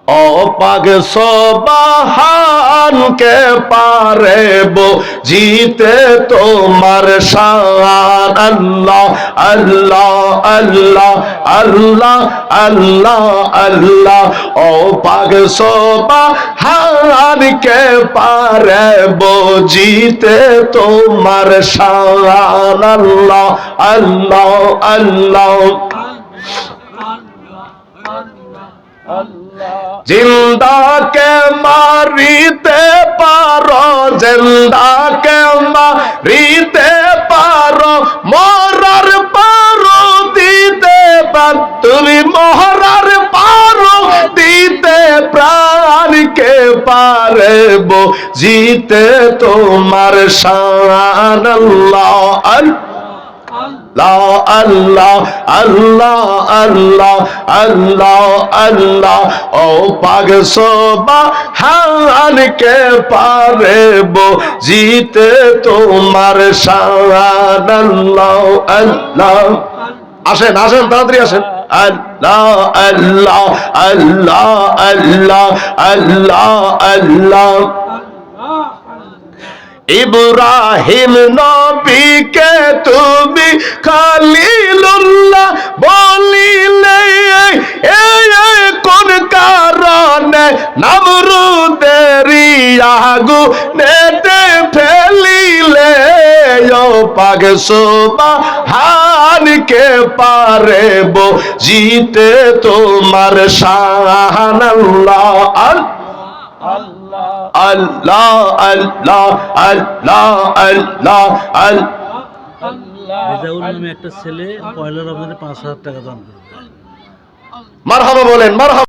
ও পাক সুবহান কে পারে জিতে তোমার শান আল্লাহ আল্লাহ আল্লাহ আল্লাহ আল্লাহ আল্লাহ ও পাক সুবহান কে পারে জিতে তোমার শান আল্লাহ আল্লাহ আল্লাহ জিন্দা কে মারিতে পারো জিন্দা কে মারিতে পারো মরার পারো দিতে পারো তুমি মরার পারো দিতে প্রাণ কে পারব জিতে তোমার শান আল্লাহ আল্লাহ আল্লাহ আল্লাহ আল্লাহ আল্লাহ আল্লাহ ও পাক সুবহান কে পারব জিতে তোমার শান আল্লাহ আল্লাহ আসেন আসেন তাড়াতাড়ি আসেন আল্লাহ আল্লাহ আল্লাহ আল্লাহ আল্লাহ আল্লাহ ইব্রাহিম নবীকে তুমি খলিলুল্লাহ বলিলে কোন কারণে নমরুদের আগুনেতে ফেলিলে ও পাক সুবহান কে পারব জিতে তোমার শান আল্লাহ আল্লাহ আল্লাহ আল্লাহ আল্লাহ আল্লাহ রেজাউল নামে একটা ছেলে পয়লা রমজানে ৫,০০০ টাকা দান করবে। মারহাবা বলেন মারহাবা।